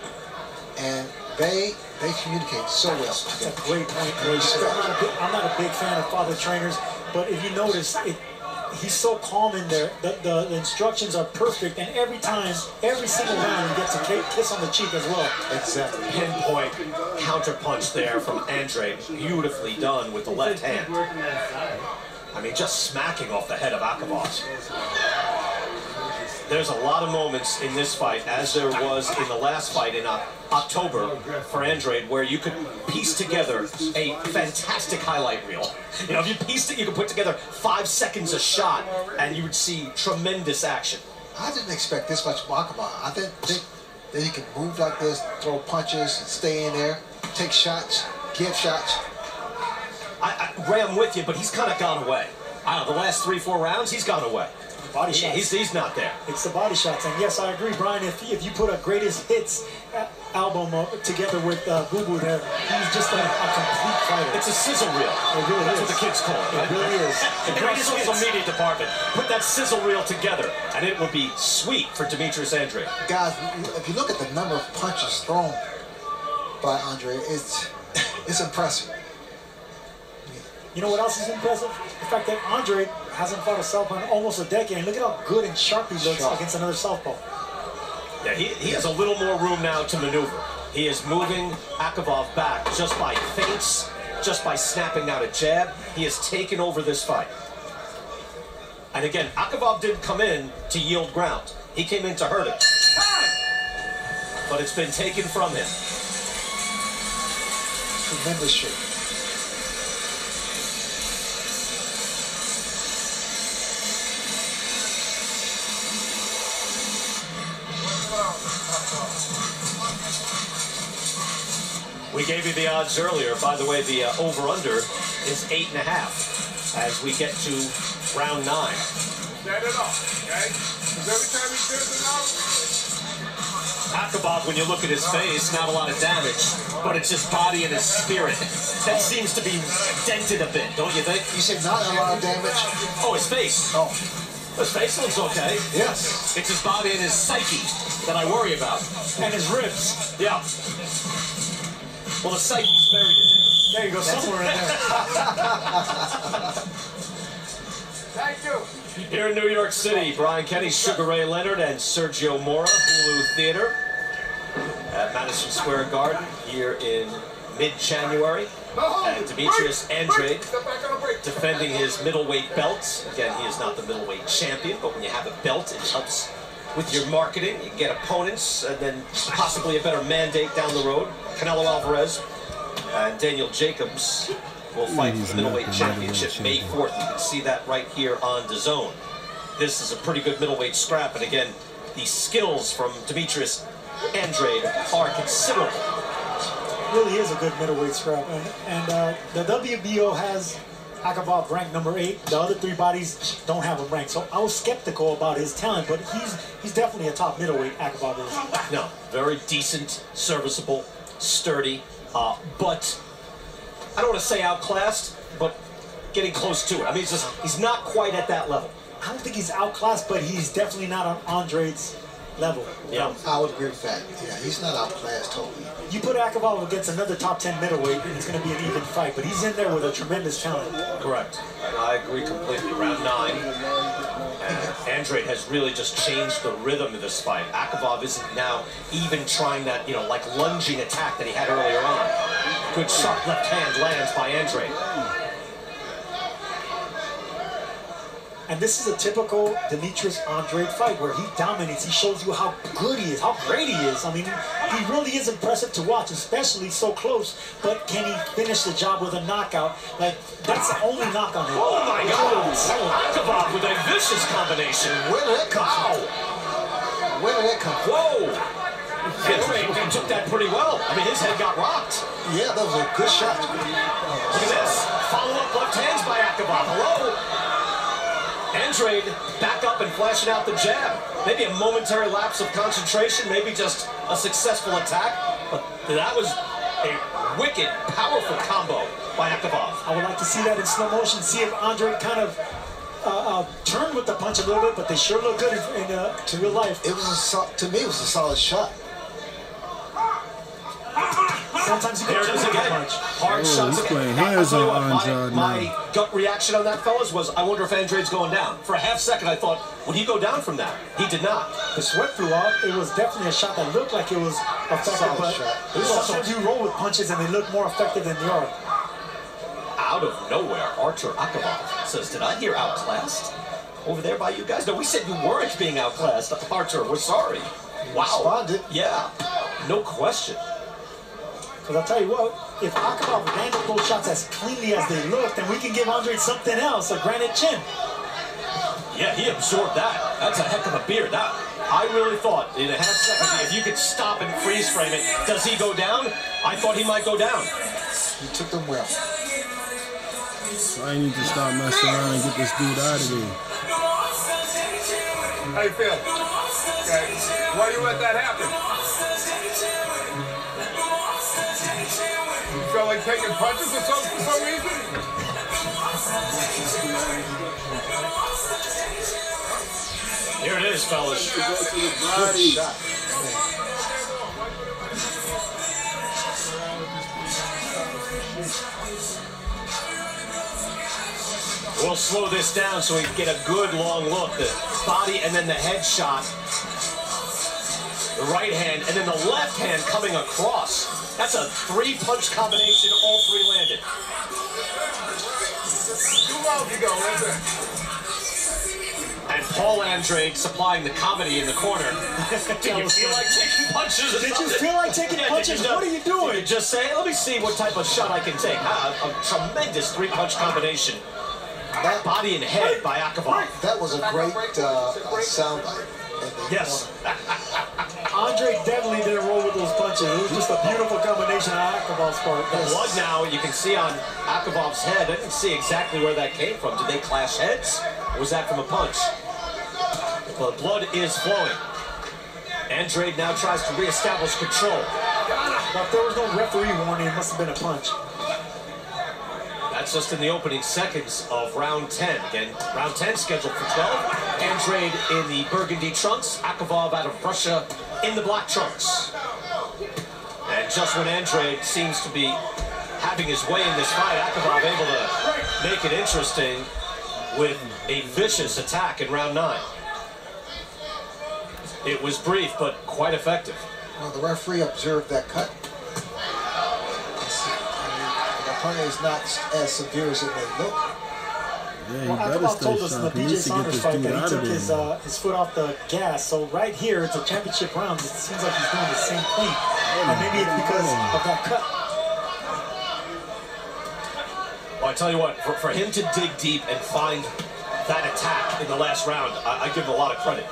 And they communicate so well together. That's a great point. I'm not a big fan of father trainers, but if you notice, he's so calm in there. The instructions are perfect, and every time, every single round, he gets a kiss on the cheek as well. Exactly. Pinpoint counterpunch there from Andrade. Beautifully done with the left hand. I mean, just smacking off the head of AKAVOV. There's a lot of moments in this fight, as there was in the last fight in October for Andrade, where you could piece together a fantastic highlight reel. You know, if you pieced it, you could put together 5 seconds a shot, and you would see tremendous action. I didn't expect this much from AKAVOV. I didn't think that he could move like this, throw punches, and stay in there, take shots, give shots. Ray, I'm with you, but he's kind of gone away. I don't know, the last 3-4 rounds, he's gone away. Body shots. He's not there. It's the body shots, and yes, I agree, Brian. If you put a greatest hits album together with Boo Boo there, he's just a complete fighter. It's a sizzle reel. It really That's is. what the kids call it. Right? It really is. In our social media department, put that sizzle reel together, and it will be sweet for DEMETRIUS Andrade. Guys, if you look at the number of punches thrown by Andrade, it's impressive. You know what else is impressive? The fact that Andrade hasn't fought a southpaw in almost a decade. And look at how good and sharp he looks against another southpaw. Yeah, he has a little more room now to maneuver. He is moving AKAVOV back just by feints, just by snapping out a jab. He has taken over this fight. And again, AKAVOV didn't come in to yield ground. He came in to hurt him. But it's been taken from him. Tremendous shape. We gave you the odds earlier. By the way, the over-under is 8.5 as we get to round 9. Set it up, okay? Because every time he gives it out, AKAVOV, when you look at his face, not a lot of damage, but it's his body and his spirit. That seems to be dented a bit, don't you think? You said not a lot of damage? Oh, his face. Oh. His face looks okay. Yes. It's his body and his psyche that I worry about. And his ribs. Yeah. Well, the psyche's buried in there. There you go, somewhere in there. thank you. Here in New York City, Brian Kenny, Sugar Ray Leonard, and Sergio Mora, Hulu Theater at Madison Square Garden here in mid-January. And DEMETRIUS Andrade defending his middleweight belt. Again, he is not the middleweight champion, but when you have a belt, it helps with your marketing. You can get opponents and then possibly a better mandate down the road. Canelo Alvarez and Daniel Jacobs will fight for the middleweight championship May 4th. You can see that right here on DAZN. This is a pretty good middleweight scrap, and again, the skills from DEMETRIUS Andrade are considerable. Really is a good middleweight scrap, and the WBO has AKAVOV ranked number 8. The other 3 bodies don't have him ranked, so I was skeptical about his talent, but he's definitely a top middleweight. AKAVOV is. No, very decent, serviceable, sturdy, but I don't want to say outclassed, but getting close to it. I mean, he's not quite at that level. I don't think he's outclassed, but he's definitely not on Andrade's level. Yeah, I would agree with that. Yeah, he's not outclassed totally. You put AKAVOV against another top 10 middleweight, and it's going to be an even fight, but he's in there with a tremendous talent. Correct. I agree completely. Round 9. And Andrade has really just changed the rhythm of this fight. AKAVOV isn't now even trying that, like lunging attack that he had earlier on. Good sharp left hand lands by Andrade. And this is a typical DEMETRIUS Andrade fight where he dominates. He shows you how good he is, how great he is. I mean, he really is impressive to watch, especially so close. But can he finish the job with a knockout? Like, that's the only knock on him. Oh my God! AKAVOV with a vicious combination. Where did that come from? Where did that come from? Whoa! Andrade took that pretty well. I mean, his head got rocked. Yeah, that was a good shot. Look at this. Follow-up left hands by AKAVOV. Hello? Andrade back up and flashing out the jab. Maybe a momentary lapse of concentration, maybe just a successful attack. But that was A wicked, powerful combo by AKAVOV. I would like to see that in slow motion, see if Andrade kind of turned with the punch a little bit, but they sure look good in real life. It was to me, it was a solid shot. Sometimes you there it is again. Hard shots again. Hands on Andrade. My gut reaction on that, fellas, was I wonder if Andrade's going down. For a half second, I thought, would he go down from that? He did not. The sweat flew out. It was definitely a shot that looked like it was effective, but sometimes you roll with punches and they look more effective than they are. Out of nowhere, ARTURO AKAVOV says, did I hear outclassed over there by you guys? No, we said you weren't being outclassed. ARTURO, we're sorry. Wow. Responded. Yeah, no question. Because I'll tell you what, if AKAVOV landed those shots as cleanly as they looked, then we can give Andrade something else, a granite chin. Yeah, he absorbed that. That's a heck of a beard. That, I really thought in a half second, if you could stop and freeze frame it, does he go down? I thought he might go down. He took them well. So I need to stop messing around and get this dude out of there. How you feel? Okay. Why you let that happen? You felt like taking punches or something for some reason? Here it is, fellas. Good shot. We'll slow this down so we can get a good long look. The body and then the head shot. The right hand and then the left hand coming across. That's a three-punch combination, all three landed. Too long to go, is it? And Paul Andrade supplying the comedy in the corner. Did you feel like taking punches or Did something? you feel like taking punches? What are you doing? Did you just say, let me see what type of shot I can take. A tremendous three-punch combination. That Body and head by AKAVOV. That was a great soundbite. Yes. Andrade definitely didn't roll with those punches. It was just a beautiful combination of AKAVOV's part. The blood now, you can see on AKAVOV's head. I didn't see exactly where that came from. Did they clash heads? Or was that from a punch? The blood is flowing. Andrade now tries to reestablish control. But if there was no referee warning, it must have been a punch. That's just in the opening seconds of round 10. Again, round 10 scheduled for 12. Andrade in the burgundy trunks. AKAVOV out of Russia in the black trunks. And just when Andrade seems to be having his way in this fight, AKAVOV able to make it interesting with a vicious attack in round 9. It was brief, but quite effective. Well, the referee observed that cut. Is not as severe as it may look. Yeah, Well, AKAVOV told us in the BJ Saunders fight that he took his foot off the gas. So right here, it's a championship round. It seems like he's doing the same thing. And maybe it's because of that cut. Well, I tell you what, for him to dig deep and find that attack in the last round, I give him a lot of credit.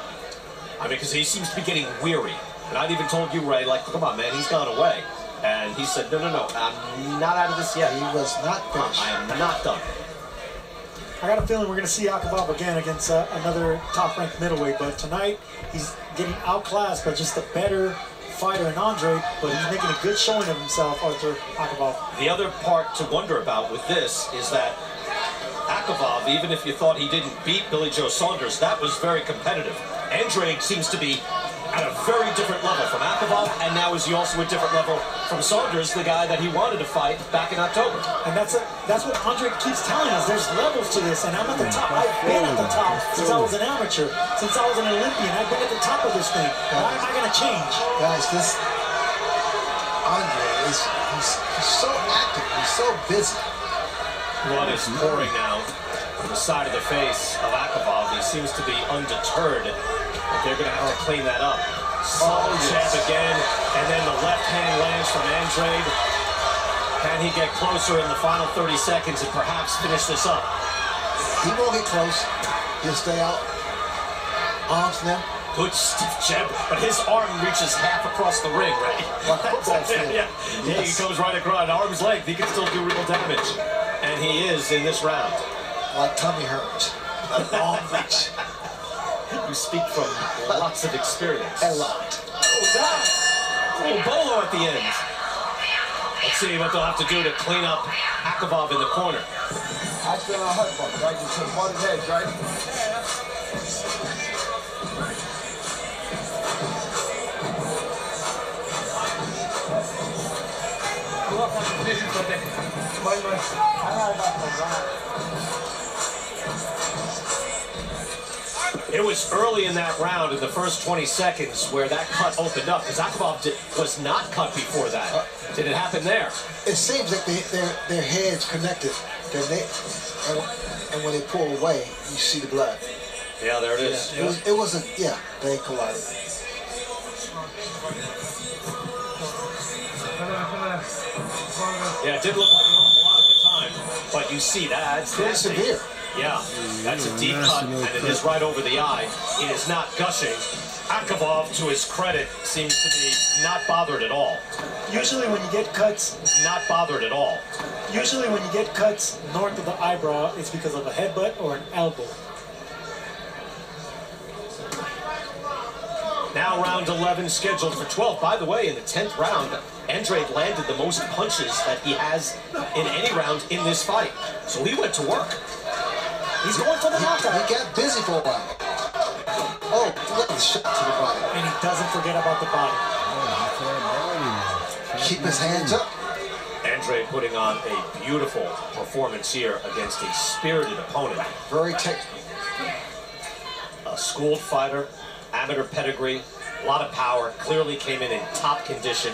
I mean, because he seems to be getting weary. And I'd even told you, Ray, like, come on, man, he's gone away. And he said, no, I'm not out of this yet. He was not finished. I am not done. I got a feeling we're going to see AKAVOV again against another top-ranked middleweight. But tonight, he's getting outclassed by just a better fighter in Andrade. But he's making a good showing of himself, ARTURO AKAVOV. The other part to wonder about with this is that AKAVOV, even if you thought he didn't beat Billy Joe Saunders, that was very competitive. Andrade seems to be at a very different level from AKAVOV, and now is he also a different level from Saunders, the guy that he wanted to fight back in October. And that's what Andrade keeps telling us. There's levels to this, and I'm at the top. I've been at the top since I was an amateur, since I was an Olympian. I've been at the top of this thing. Why am I going to change? Guys, this Andrade he's so active. He's so busy. Blood is pouring now from the side of the face of AKAVOV. He seems to be undeterred. But they're going to have to clean that up. Solid jab again, and then the left hand lands from Andrade. Can he get closer in the final 30 seconds and perhaps finish this up? He won't get close. He'll stay out. Arms now. Good stiff jab, but his arm reaches half across the ring, right? Like a football field. Yeah, he goes right across. Arm's length, he can still do real damage. And he is in this round. Like Tommy Hearns. Long reach. You speak from lots of experience. A lot. Oh, that! Oh, bolo at the end. Let's see what they'll have to do to clean up AKAVOV in the corner. I feel a hurt bump, right? You took butted heads, right? It was early in that round, in the first 20 seconds, where that cut opened up, because AKAVOV was not cut before that. Did it happen there? It seems like their heads connected, and when they pull away, you see the blood. Yeah, there it is. Yeah. It wasn't, yeah, they collided. Yeah, it did look like an awful lot at the time, but you see that. It's very severe. Yeah, that's a deep cut, and it is right over the eye. It is not gushing. AKAVOV, to his credit, seems to be not bothered at all. Usually when you get cuts... Not bothered at all. Usually when you get cuts north of the eyebrow, it's because of a headbutt or an elbow. Now round 11 scheduled for 12. By the way, in the 10th round, Andrade landed the most punches that he has in any round in this fight. So he went to work. He's going for the knockout. He got busy for a while. Oh, look at the shot to the body. And he doesn't forget about the body. Keep his hands up. Andrade putting on a beautiful performance here against a spirited opponent. Very technical. A schooled fighter, amateur pedigree, a lot of power, clearly came in top condition,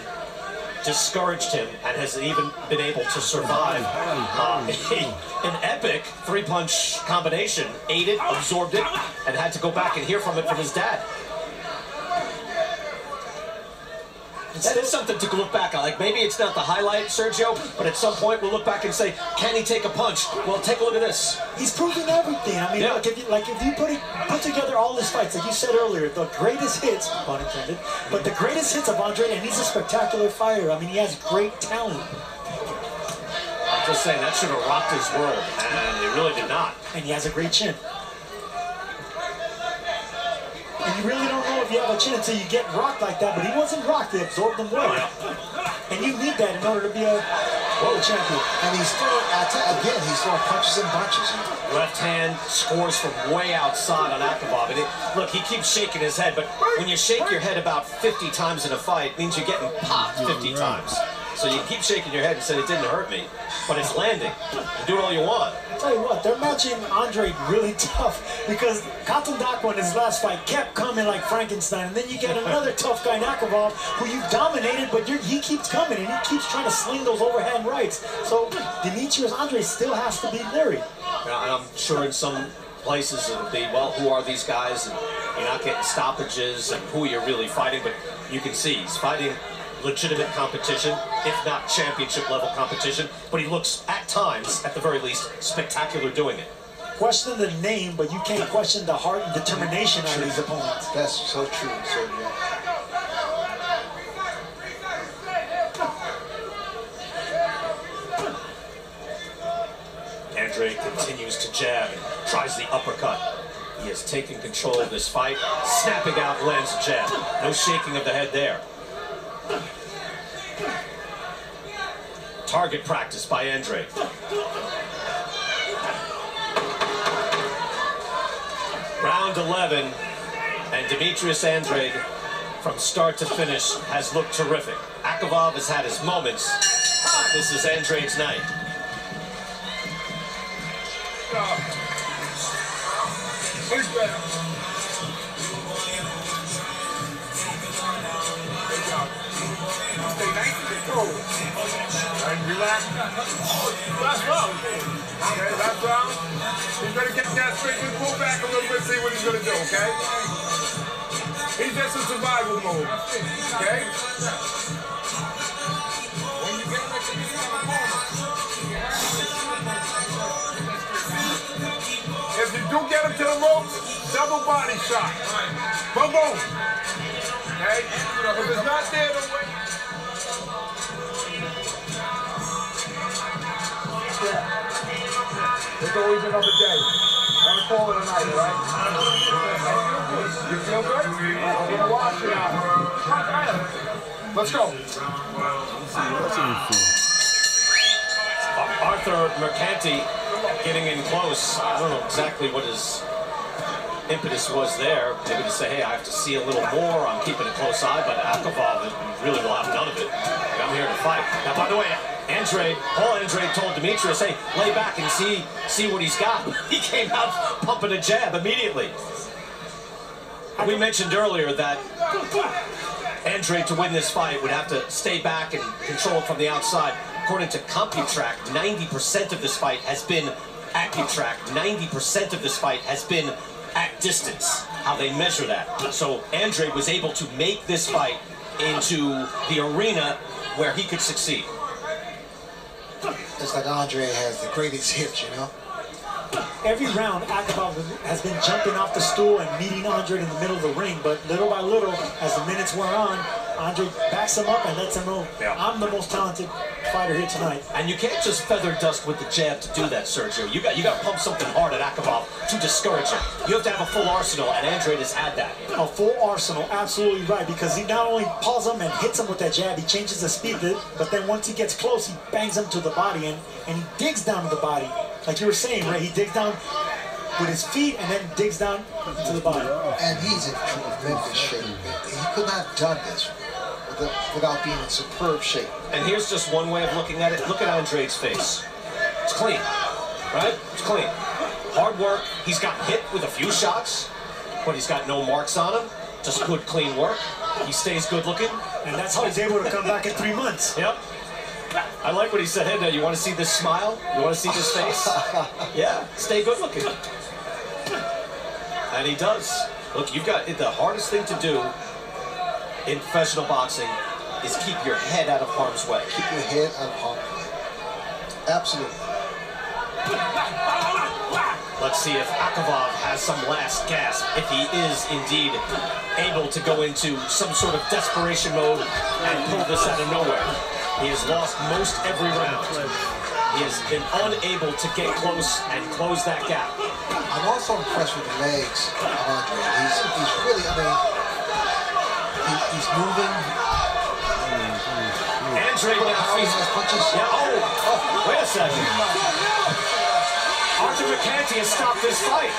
discouraged him, and has even been able to survive an epic three-punch combination. Ate it, absorbed it, and had to go back and hear from it from his dad. That is something to look back on. Like, maybe it's not the highlight, Sergio, but at some point we'll look back and say, can he take a punch? Well, take a look at this. He's proving everything. I mean, look, if you put together all his fights, like you said earlier, the greatest hits, pun intended, but the greatest hits of Andrade, and he's a spectacular fighter. I mean, he has great talent. I'm just saying, that should have rocked his world, and it really did not. And he has a great chin. And you really don't know if you have a chin until you get rocked like that, but he wasn't rocked, he absorbed them well. And you need that in order to be a world champion. And he's throwing, again, he's throwing punches and bunches. Left hand scores from way outside on AKAVOV. And look, he keeps shaking his head, but when you shake your head about 50 times in a fight, it means you're getting popped 50 times. So you keep shaking your head and say, it didn't hurt me, but it's landing. You do it all you want. I'll tell you what, they're matching Andrade really tough because Katundakwa in his last fight kept coming like Frankenstein, and then you get another tough guy in AKAVOV who you've dominated, but he keeps coming and he keeps trying to sling those overhand rights. So DEMETRIUS Andrade still has to be leery. Yeah, and I'm sure in some places it'll be, well, who are these guys? And you're not getting stoppages and who you're really fighting, but you can see he's fighting legitimate competition, if not championship level competition, but he looks at times, at the very least, spectacular doing it. Question the name, but you can't question the heart and determination of these opponents. That's so true, Sergio. Andrade continues to jab and tries the uppercut. He has taken control of this fight, snapping out, lands a jab. No shaking of the head there. Target practice by Andrade. Round 11, and DEMETRIUS Andrade, from start to finish, has looked terrific. AKAVOV has had his moments. This is Andrade's night. Stay nice and controlled. And relax. Last round. Okay, last round. He's going to get that straight and pull back a little bit, see what he's going to do, okay? He's just in survival mode, okay? When you get like this, if you do get him to the ropes, double body shot. Boom, boom. Okay? If it's not there, then wait. It's always another day. I'm calling it a night, right? You feel good? I'm gonna watch it out. Let's go. Arthur Mercanti getting in close. I don't know exactly what his impetus was there. Maybe to say, hey, I have to see a little more. I'm keeping a close eye, but AKAVOV really will have none of it. I'm here to fight. Now, by the way, Paul Andrade told DEMETRIUS, hey, lay back and see what he's got. He came out pumping a jab immediately. We mentioned earlier that Andrade, to win this fight, would have to stay back and control it from the outside. According to CompuTrack, 90% of this fight has been AccuTrack. 90% of this fight has been at distance, how they measure that. So Andrade was able to make this fight into the arena where he could succeed. It's like Andrade has the greatest hits, you know? Every round, AKAVOV has been jumping off the stool and meeting Andrade in the middle of the ring, but little by little, as the minutes wear on, Andrade backs him up and lets him know, I'm the most talented fighter here tonight. And you can't just feather dust with the jab to do that, Sergio. You got to pump something hard at AKAVOV to discourage him. You have to have a full arsenal, and Andrade has had that. A full arsenal, absolutely right, because he not only pulls him and hits him with that jab, he changes the speed, but then once he gets close, he bangs him to the body, and he digs down to the body. Like you were saying, right? He digs down with his feet and then digs down to the body. And he's in tremendous shape. He could not have done this without being in superb shape. And here's just one way of looking at it. Look at Andrade's face. It's clean, right? It's clean. Hard work. He's got hit with a few shots, but he's got no marks on him. Just good, clean work. He stays good looking. And that's how he's able to come back in 3 months. Yep. I like what he said. Hey, now, you want to see this smile? You want to see this face? Yeah, stay good looking. And he does. Look, you've got the hardest thing to do in professional boxing is keep your head out of harm's way. Keep your head out of harm's way. Absolutely. Let's see if AKAVOV has some last gasp, if he is indeed able to go into some sort of desperation mode and pull this out of nowhere. He has lost most every round. He has been unable to get close and close that gap. I'm also impressed with the legs of Andrade. He's really, I mean, he's moving. Andrade now He has punches. Yeah, wait a second. Arthur Mercanti has stopped this fight.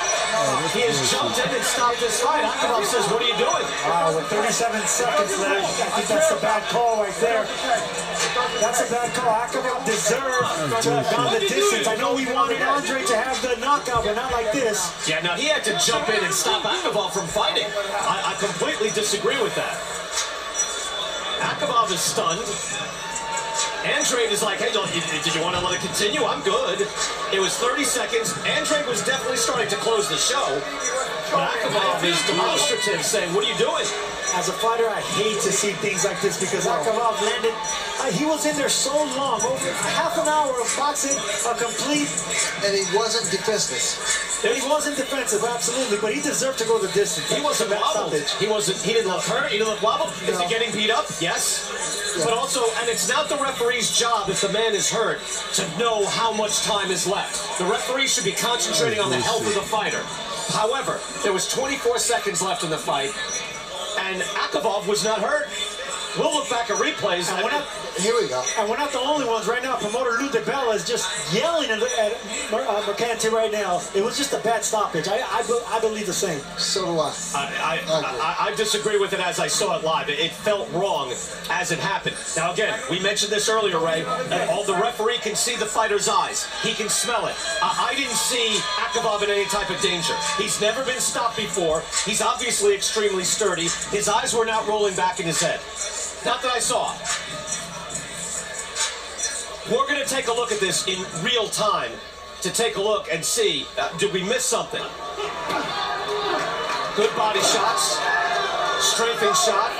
He has jumped in and stopped this fight. AKAVOV says, what are you doing? Wow, with 37 seconds left, I think that's a bad call right there. That's a bad call. AKAVOV deserved to have gone the distance. I know we wanted Andrade to have the knockout, but not like this. Yeah, now he had to jump in and stop AKAVOV from fighting. I completely disagree with that. AKAVOV is stunned. Andrade is like, hey, did you want to let it continue? I'm good. It was 30 seconds. Andrade was definitely starting to close the show. But AKAVOV is demonstrative, saying, what are you doing? As a fighter, I hate to see things like this because AKAVOV landed. He was in there so long, over half an hour of boxing, a complete. And he wasn't defenseless. He wasn't defensive, absolutely, but he deserved to go the distance. He wasn't wobbled. He didn't look hurt. He didn't look wobbled. Is he getting beat up? Yes. Yeah. But also, and it's not the referee's job if the man is hurt to know how much time is left. The referee should be concentrating on the health of the fighter. However, there was 24 seconds left in the fight, and AKAVOV was not hurt. We'll look back at replays. Here we go. And we're not the only ones right now. Promoter Lou DeBella is just yelling at Mercanti right now. It was just a bad stoppage. I believe the same. So do I. I disagree with it as I saw it live. It felt wrong as it happened. Now, again, we mentioned this earlier, Ray. The referee can see the fighter's eyes. He can smell it. I didn't see AKAVOV in any type of danger. He's never been stopped before. He's obviously extremely sturdy. His eyes were not rolling back in his head. Not that I saw. We're going to take a look at this in real time to take a look and see, did we miss something? Good body shots. Strafing shot.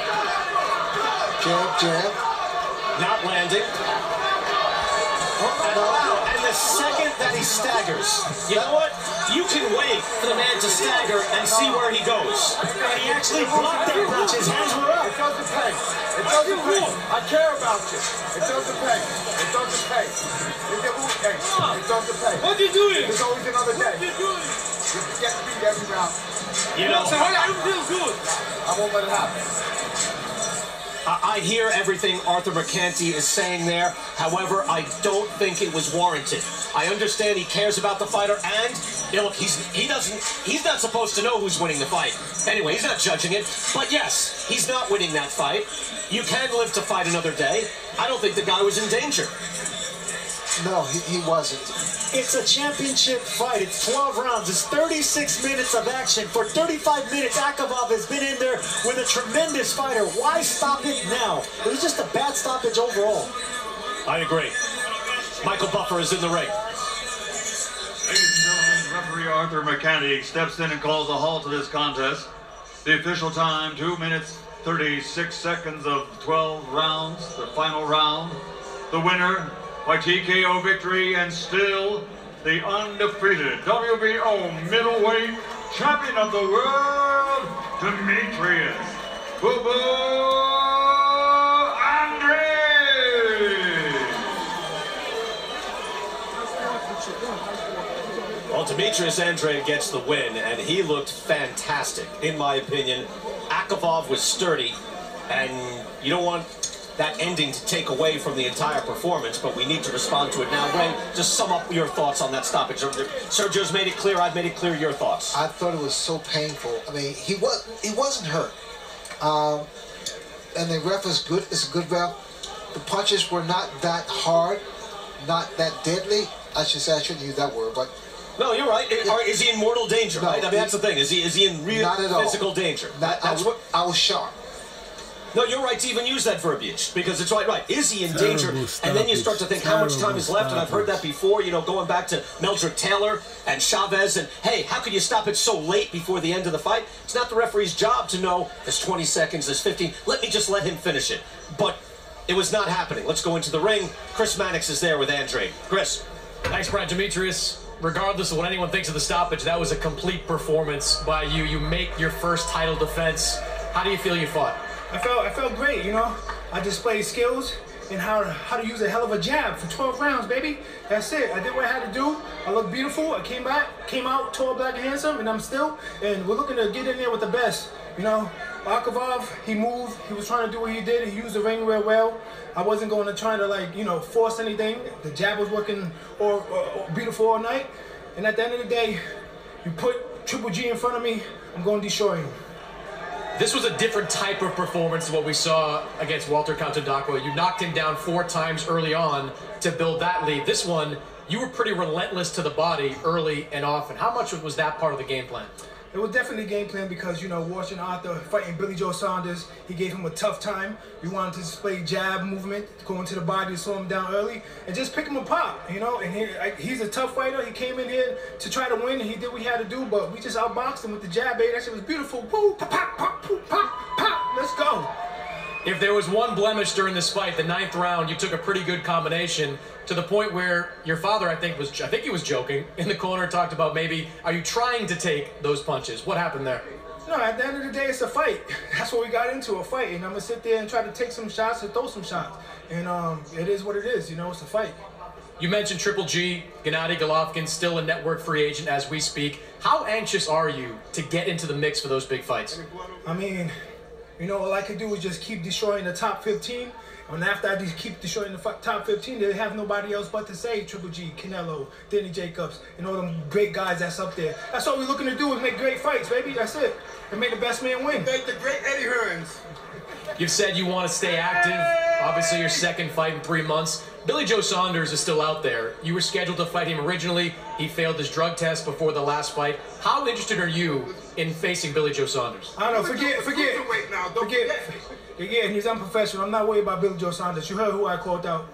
Jab. Not landing. And the second that he staggers, you know what? You can wait for the man to stagger and see where he goes. And he actually blocked that punch. His hands were up. It doesn't pay. It doesn't pay. I care about you. It doesn't pay. It doesn't pay. It doesn't pay. What are you doing? There's always another day. What are you doing? You get beat every round. You know, I don't feel good. I won't let it happen. I hear everything Arthur Mercanti is saying there. However, I don't think it was warranted. I understand he cares about the fighter, and look, he's not supposed to know who's winning the fight. Anyway, he's not judging it. But yes, he's not winning that fight. You can live to fight another day. I don't think the guy was in danger. No, he wasn't. It's a championship fight. It's 12 rounds. It's 36 minutes of action. For 35 minutes, AKAVOV has been in there with a tremendous fighter. Why stop it now? It was just a bad stoppage overall. I agree. Michael Buffer is in the ring. Ladies and gentlemen, referee Arthur Mercanti steps in and calls a halt to this contest. The official time, 2 minutes, 36 seconds of 12 rounds, the final round. The winner by TKO victory and still the undefeated WBO middleweight champion of the world, DEMETRIUS ANDRADE. Well, DEMETRIUS ANDRADE gets the win, and he looked fantastic, in my opinion. AKAVOV was sturdy, and you don't want that ending to take away from the entire performance, but we need to respond to it now. Ray, just sum up your thoughts on that stoppage. Sergio's made it clear, I've made it clear. Your thoughts? I thought it was so painful. I mean, he wasn't hurt, and the ref is good. It's a good ref. The punches were not that hard, not that deadly. I shouldn't use that word, but no, you're right. Is he in mortal danger? No, right? I mean, that's the thing. Is he in real physical danger? I was shocked. No, you're right to even use that verbiage, because it's right. Is he in danger? And then you start to think how much time is left, and I've heard that before, you know, going back to Meldrick Taylor and Chavez, and hey, how could you stop it so late before the end of the fight? It's not the referee's job to know there's 20 seconds, there's 15. Let him finish it. But it was not happening. Let's go into the ring. Chris Mannix is there with Andrade. Chris. Thanks, Brad. Demetrius, regardless of what anyone thinks of the stoppage, that was a complete performance by you. You make your first title defense. How do you feel you fought? I felt great, you know. I displayed skills and how to use a hell of a jab for 12 rounds, baby. That's it. I did what I had to do. I looked beautiful. I came out tall, black, and handsome, and I'm still. And we're looking to get in there with the best, you know. AKAVOV, he moved. He was trying to do what he did. He used the ring real well. I wasn't going to try to, like, you know, force anything. The jab was working beautiful all night. And at the end of the day, you put Triple G in front of me, I'm going to destroy him. This was a different type of performance than what we saw against Walter Countadacqua. You knocked him down 4 times early on to build that lead. This one, you were pretty relentless to the body early and often. How much was that part of the game plan? It was definitely a game plan because, you know, watching Arthur fighting Billy Joe Saunders, he gave him a tough time. We wanted to display jab movement, going to the body to slow him down early, and just pick him apart, you know. And he's a tough fighter. He came in here to try to win, and he did what he had to do, but we just outboxed him with the jab, baby. That shit was beautiful. Woo, pop, pop, pop, pop, pop, pop. Let's go. If there was one blemish during this fight, the 9th round, you took a pretty good combination to the point where your father, I think he was joking in the corner, talked about maybe, are you trying to take those punches? What happened there? No, at the end of the day, it's a fight. That's what we got into, a fight. And I'm going to sit there and try to take some shots and throw some shots. And it is what it is, you know, it's a fight. You mentioned Triple G, Gennady Golovkin, still a network free agent as we speak. How anxious are you to get into the mix for those big fights? I mean, you know, all I could do is just keep destroying the top 15. And after I keep destroying the top 15, they have nobody else but to say Triple G, Canelo, Danny Jacobs, and all them great guys that's up there. That's all we're looking to do is make great fights, baby. That's it. And make the best man win. Make the great Eddie Hearns. You've said you want to stay active. Obviously, your second fight in 3 months. Billy Joe Saunders is still out there. You were scheduled to fight him originally. He failed his drug test before the last fight. How interested are you in facing Billy Joe Saunders? I don't know. Forget. Again, he's unprofessional. I'm not worried about Billy Joe Saunders. You heard who I called out.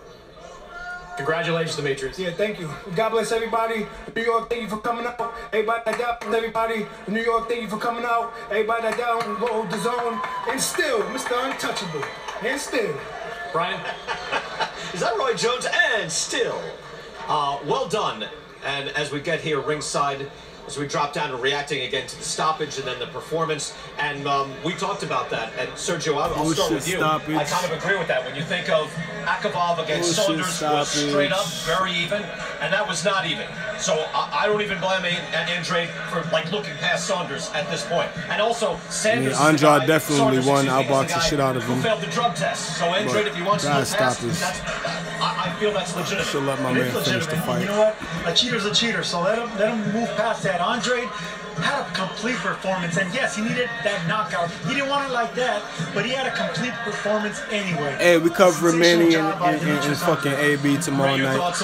Congratulations, Demetrius. Yeah, thank you. God bless everybody. New York, thank you for coming out. Everybody that down, everybody. New York, thank you for coming out. Everybody that down, hold the zone. And still, Mr. Untouchable. And still. Brian? Is that Roy Jones? And still. Well done. And as we get here ringside, as we drop down to reacting again to the stoppage and then the performance, and we talked about that. And Sergio, I'll start with you. I kind of agree with that. When you think of AKAVOV against Saunders was straight up, very even, and that was not even. So I don't even blame Andrade for like looking past Saunders at this point. And also, Sanders. Andrade definitely won, outboxed the shit out of him. Who failed the drug test. So Andrade, if he wants to look past, I feel that's legitimate. Should let my man finish the fight. You know what? A cheater's a cheater, so let him move past that. Andrade had a complete performance, and yes, he needed that knockout. He didn't want it like that, but he had a complete performance anyway. Hey, we covering Manny and fucking AB tomorrow night.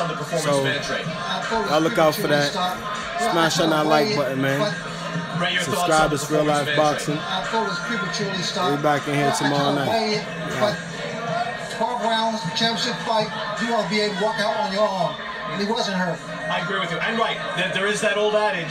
So y'all look out for that. Smash on that like button, man. Subscribe to Real Life Boxing. We'll be back in here tomorrow night. 12 rounds, championship fight, you want to be able to walk out on your own. And he wasn't hurt. I agree with you. And right, there is that old adage,